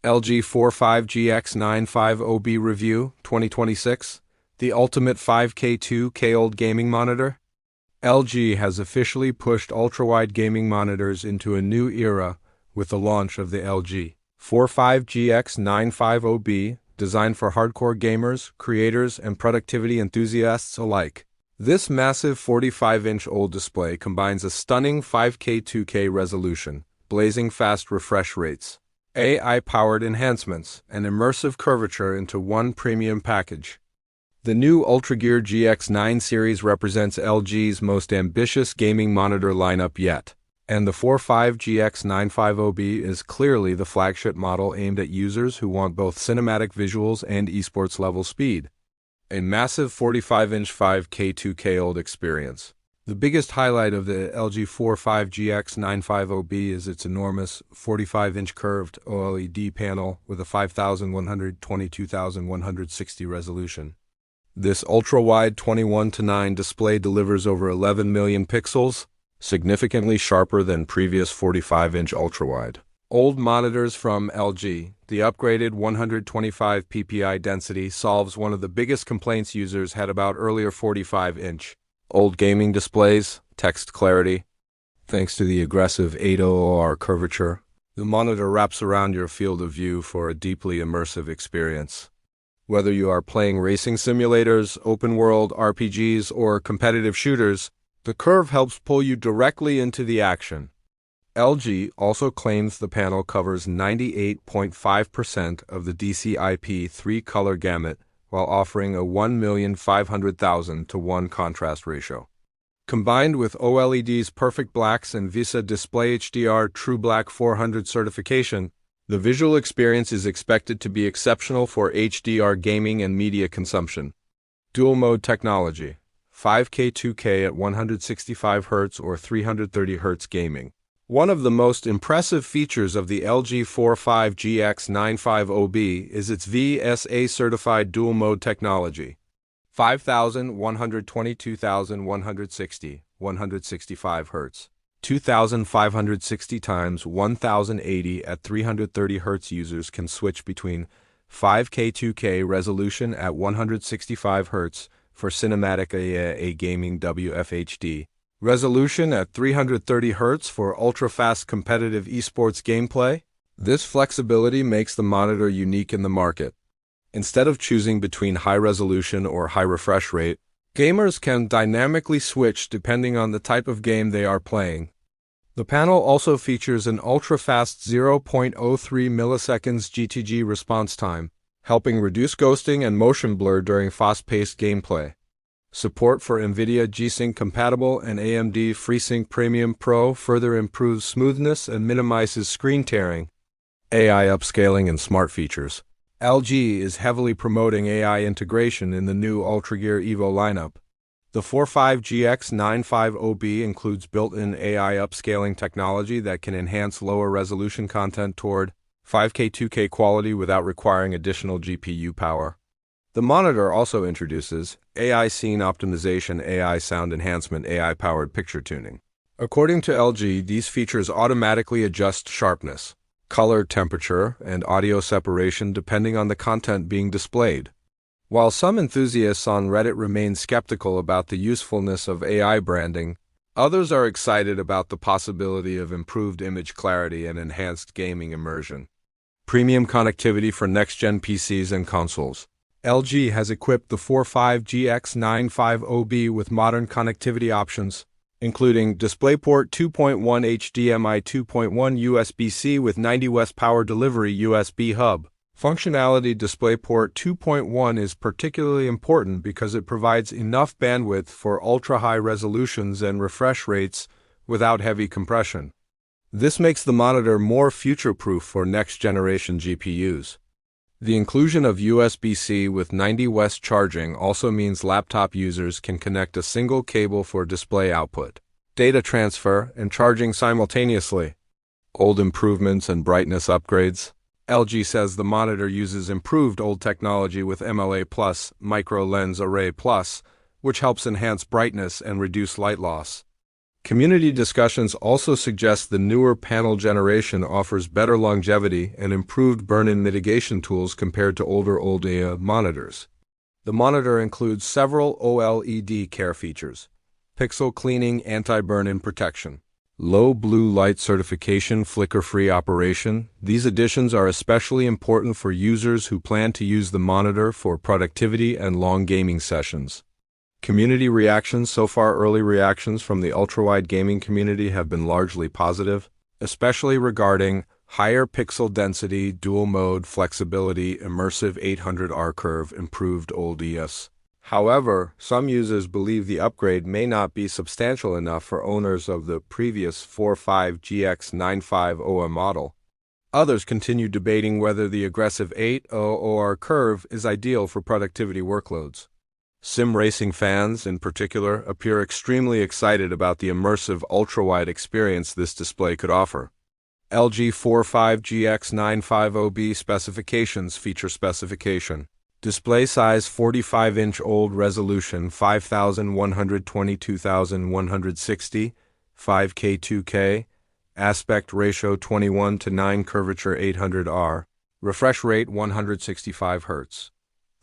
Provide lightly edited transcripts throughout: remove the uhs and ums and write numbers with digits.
LG 45GX950B Review 2026, the ultimate 5K 2K OLED gaming monitor. LG has officially pushed ultrawide gaming monitors into a new era with the launch of the LG 45GX950B, designed for hardcore gamers, creators, and productivity enthusiasts alike. This massive 45-inch OLED display combines a stunning 5K 2K resolution, blazing fast refresh rates, AI-powered enhancements, and immersive curvature into one premium package. The new UltraGear GX9 series represents LG's most ambitious gaming monitor lineup yet, and the 45GX950B is clearly the flagship model aimed at users who want both cinematic visuals and esports-level speed. A massive 45-inch 5K 2K OLED experience. The biggest highlight of the LG 45GX950B is its enormous 45-inch curved OLED panel with a 5122x160 resolution. This ultra-wide 21:9 display delivers over 11 million pixels, significantly sharper than previous 45-inch ultra-wide OLED monitors from LG. The upgraded 125 ppi density solves one of the biggest complaints users had about earlier 45-inch OLED gaming displays: text clarity. Thanks to the aggressive 800 curvature, the monitor wraps around your field of view for a deeply immersive experience. Whether you are playing racing simulators, open-world RPGs, or competitive shooters, the curve helps pull you directly into the action. LG also claims the panel covers 98.5% of the DCI-P 3-color gamut while offering a 1,500,000 to 1 contrast ratio. Combined with OLED's perfect blacks and VISA Display HDR True Black 400 certification, the visual experience is expected to be exceptional for HDR gaming and media consumption. Dual mode technology: 5K 2K at 165 Hz or 330 Hz gaming. One of the most impressive features of the LG 45GX950B is its VSA-certified dual-mode technology. 5122x160, 165 Hz. 2560 x 1080 at 330 Hz. Users can switch between 5K 2K resolution at 165 Hz for cinematic AAA gaming WFHD, resolution at 330 Hz for ultra-fast competitive esports gameplay. This flexibility makes the monitor unique in the market. Instead of choosing between high resolution or high refresh rate, gamers can dynamically switch depending on the type of game they are playing. The panel also features an ultra-fast 0.03 milliseconds GTG response time, helping reduce ghosting and motion blur during fast-paced gameplay. Support for NVIDIA G-Sync compatible and AMD FreeSync Premium Pro further improves smoothness and minimizes screen tearing. AI upscaling and smart features. LG is heavily promoting AI integration in the new UltraGear Evo lineup. The 45GX950B includes built-in AI upscaling technology that can enhance lower resolution content toward 5K 2K quality without requiring additional GPU power. The monitor also introduces AI scene optimization, AI sound enhancement, AI-powered picture tuning. According to LG, these features automatically adjust sharpness, color, temperature, and audio separation depending on the content being displayed. While some enthusiasts on Reddit remain skeptical about the usefulness of AI branding, others are excited about the possibility of improved image clarity and enhanced gaming immersion. Premium connectivity for next-gen PCs and consoles. LG has equipped the 45GX950B with modern connectivity options, including DisplayPort 2.1 HDMI 2.1 USB-C with 90W power delivery USB hub. Functionality: DisplayPort 2.1 is particularly important because it provides enough bandwidth for ultra-high resolutions and refresh rates without heavy compression. This makes the monitor more future-proof for next-generation GPUs. The inclusion of USB-C with 90W charging also means laptop users can connect a single cable for display output, data transfer, and charging simultaneously. OLED improvements and brightness upgrades. LG says the monitor uses improved OLED technology with MLA+, Micro Lens Array+, which helps enhance brightness and reduce light loss. Community discussions also suggest the newer panel generation offers better longevity and improved burn-in mitigation tools compared to older OLED monitors. The monitor includes several OLED care features: pixel cleaning, anti-burn-in protection, low blue light certification, flicker-free operation. These additions are especially important for users who plan to use the monitor for productivity and long gaming sessions. Community reactions. So far, early reactions from the ultrawide gaming community have been largely positive, especially regarding higher pixel density, dual mode flexibility, immersive 800R curve, improved OLEDs. However, some users believe the upgrade may not be substantial enough for owners of the previous 45GX950B model. Others continue debating whether the aggressive 800R curve is ideal for productivity workloads. Sim racing fans, in particular, appear extremely excited about the immersive ultrawide experience this display could offer. LG 45GX950B specifications. Feature specification: display size 45-inch, OLED resolution 5120x2160, 5K 2K, aspect ratio 21:9, curvature 800R, refresh rate 165 Hz.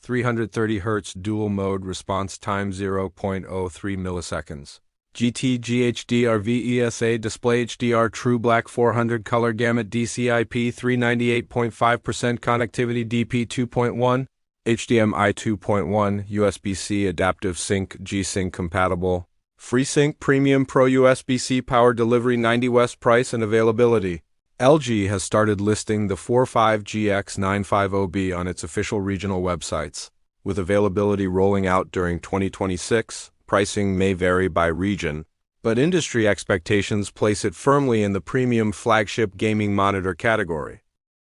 330 Hz, dual mode, response time 0.03 milliseconds. GT/GHDR VESA display, HDR True Black 400 color gamut, DCI-P 398.5%, connectivity DP 2.1, HDMI 2.1, USB-C adaptive sync, G-Sync compatible. FreeSync Premium Pro USB-C power delivery. 90 West. Price and availability. LG has started listing the 45GX950B on its official regional websites, with availability rolling out during 2026. Pricing may vary by region, but industry expectations place it firmly in the premium flagship gaming monitor category.